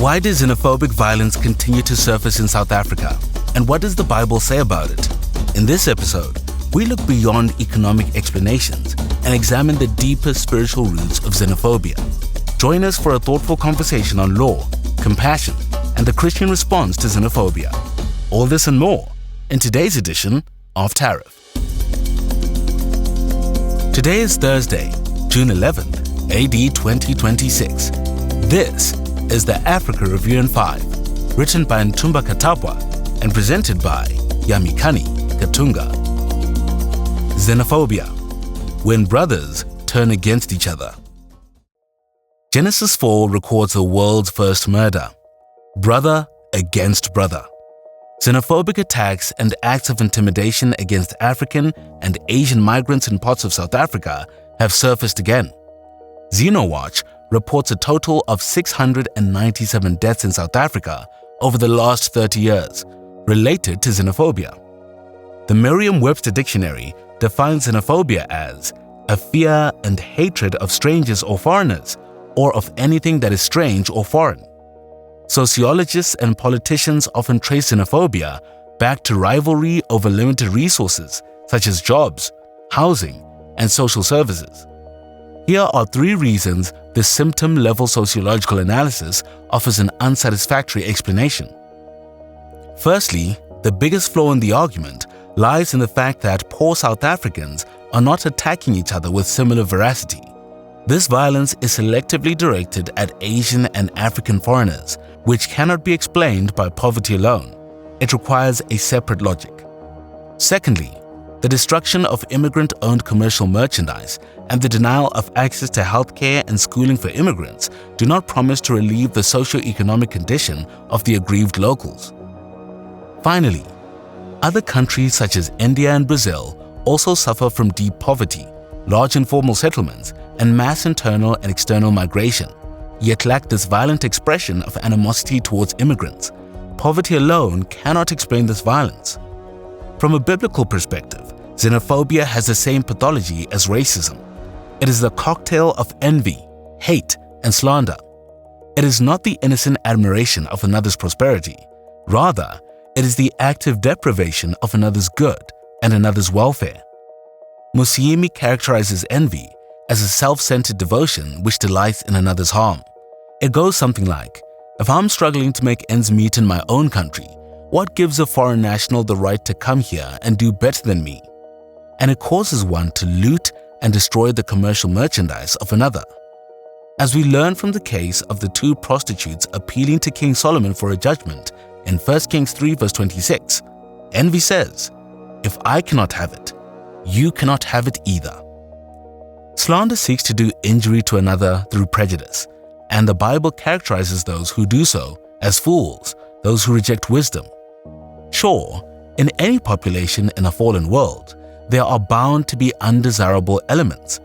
Why does xenophobic violence continue to surface in South Africa? And what does the Bible say about it? In this episode, we look beyond economic explanations and examine the deeper spiritual roots of xenophobia. Join us for a thoughtful conversation on law, compassion, and the Christian response to xenophobia. All this and more in today's edition of TARIF. Today is Thursday, June 11th, AD 2026. This is the Africa Review in 5, written by Ntumba Katapwa and presented by Yamikani Katunga. Xenophobia, when brothers turn against each other. Genesis 4 records the world's first murder, brother against brother. Xenophobic attacks and acts of intimidation against African and Asian migrants in parts of South Africa have surfaced again. XenoWatch reports a total of 697 deaths in South Africa over the last 30 years, related to xenophobia. The Merriam-Webster Dictionary defines xenophobia as a fear and hatred of strangers or foreigners, or of anything that is strange or foreign. Sociologists and politicians often trace xenophobia back to rivalry over limited resources such as jobs, housing, and social services. Here are 3 reasons this symptom-level sociological analysis offers an unsatisfactory explanation. Firstly, the biggest flaw in the argument lies in the fact that poor South Africans are not attacking each other with similar veracity. This violence is selectively directed at Asian and African foreigners, which cannot be explained by poverty alone. It requires a separate logic. Secondly, the destruction of immigrant-owned commercial merchandise and the denial of access to healthcare and schooling for immigrants do not promise to relieve the socio-economic condition of the aggrieved locals. Finally, other countries such as India and Brazil also suffer from deep poverty, large informal settlements, and mass internal and external migration, yet lack this violent expression of animosity towards immigrants. Poverty alone cannot explain this violence. From a biblical perspective, xenophobia has the same pathology as racism. It is the cocktail of envy, hate, and slander. It is not the innocent admiration of another's prosperity. Rather, it is the active deprivation of another's good and another's welfare. Musiemi characterizes envy as a self-centered devotion which delights in another's harm. It goes something like, if I'm struggling to make ends meet in my own country, what gives a foreign national the right to come here and do better than me? And it causes one to loot and destroy the commercial merchandise of another. As we learn from the case of the 2 prostitutes appealing to King Solomon for a judgment in 1 Kings 3 verse 26, envy says, if I cannot have it, you cannot have it either. Slander seeks to do injury to another through prejudice, and the Bible characterizes those who do so as fools, those who reject wisdom. Sure, in any population in a fallen world, there are bound to be undesirable elements,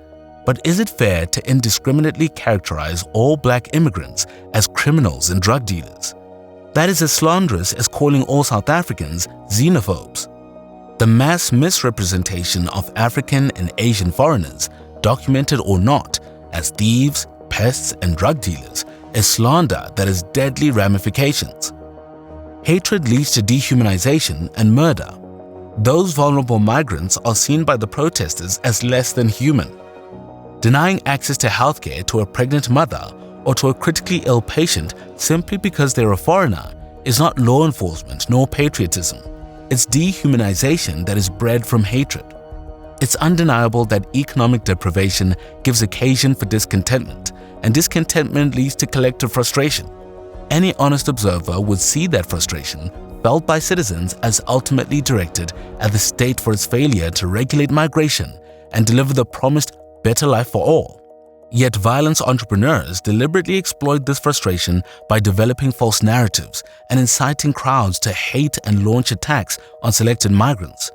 but is it fair to indiscriminately characterize all black immigrants as criminals and drug dealers? That is as slanderous as calling all South Africans xenophobes. The mass misrepresentation of African and Asian foreigners, documented or not, as thieves, pests, and drug dealers is slander that has deadly ramifications. Hatred leads to dehumanization and murder. Those vulnerable migrants are seen by the protesters as less than human. Denying access to healthcare to a pregnant mother or to a critically ill patient simply because they're a foreigner is not law enforcement nor patriotism. It's dehumanization that is bred from hatred. It's undeniable that economic deprivation gives occasion for discontentment, and discontentment leads to collective frustration. Any honest observer would see that frustration felt by citizens as ultimately directed at the state for its failure to regulate migration and deliver the promised better life for all. Yet violence entrepreneurs deliberately exploit this frustration by developing false narratives and inciting crowds to hate and launch attacks on selected migrants.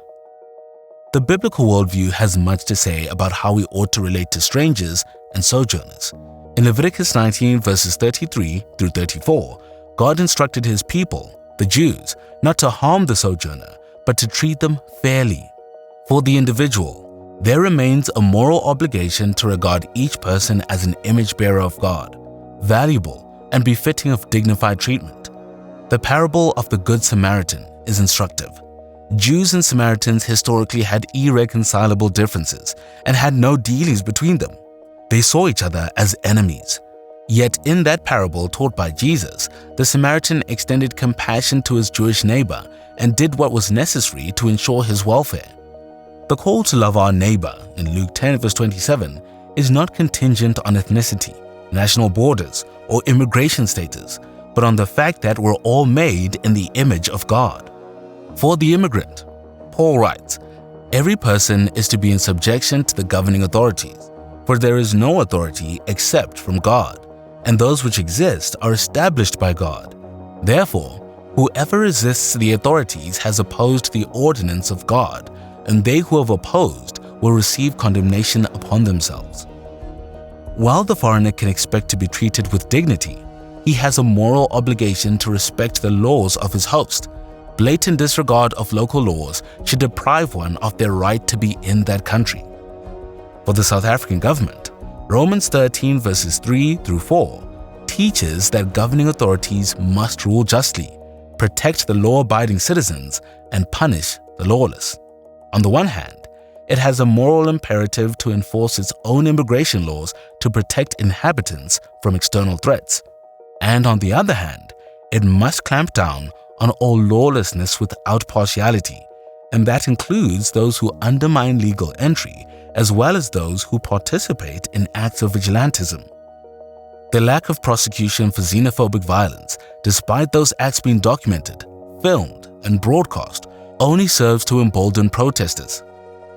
The biblical worldview has much to say about how we ought to relate to strangers and sojourners. In Leviticus 19 verses 33 through 34, God instructed his people, the Jews, not to harm the sojourner, but to treat them fairly. For the individual, there remains a moral obligation to regard each person as an image bearer of God, valuable, and befitting of dignified treatment. The parable of the Good Samaritan is instructive. Jews and Samaritans historically had irreconcilable differences and had no dealings between them. They saw each other as enemies. Yet in that parable taught by Jesus, the Samaritan extended compassion to his Jewish neighbor and did what was necessary to ensure his welfare. The call to love our neighbor in Luke 10 verse 27 is not contingent on ethnicity, national borders, or immigration status, but on the fact that we're all made in the image of God. For the immigrant, Paul writes, "Every person is to be in subjection to the governing authorities, for there is no authority except from God, and those which exist are established by God. Therefore, whoever resists the authorities has opposed the ordinance of God, and they who have opposed will receive condemnation upon themselves." While the foreigner can expect to be treated with dignity, he has a moral obligation to respect the laws of his host. Blatant disregard of local laws should deprive one of their right to be in that country. For the South African government, Romans 13 verses 3 through 4 teaches that governing authorities must rule justly, protect the law-abiding citizens, and punish the lawless. On the one hand, it has a moral imperative to enforce its own immigration laws to protect inhabitants from external threats. And on the other hand, it must clamp down on all lawlessness without partiality, and that includes those who undermine legal entry as well as those who participate in acts of vigilantism. The lack of prosecution for xenophobic violence, despite those acts being documented, filmed, and broadcast, only serves to embolden protesters.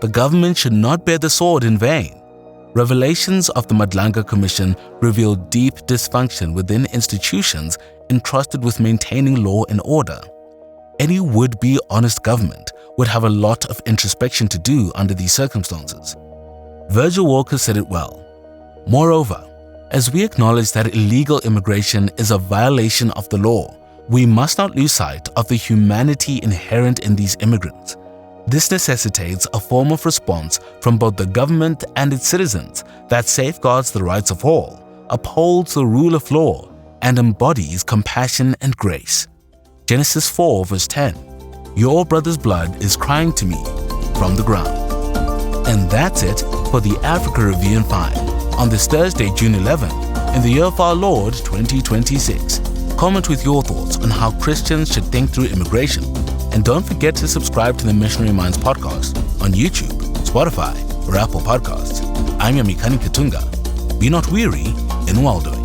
The government should not bear the sword in vain. Revelations of the Madlanga Commission reveal deep dysfunction within institutions entrusted with maintaining law and order. Any would-be honest government would have a lot of introspection to do under these circumstances. Virgil Walker said it well. Moreover, as we acknowledge that illegal immigration is a violation of the law, we must not lose sight of the humanity inherent in these immigrants. This necessitates a form of response from both the government and its citizens that safeguards the rights of all, upholds the rule of law, and embodies compassion and grace. Genesis 4 verse 10, "Your brother's blood is crying to me from the ground." And that's it for the Africa Review in 5 on this Thursday, June 11th, in the year of our Lord 2026. Comment with your thoughts on how Christians should think through immigration. And don't forget to subscribe to the Missionary Minds podcast on YouTube, Spotify, or Apple Podcasts. I'm Yamikani Katunga. Be not weary in well doing.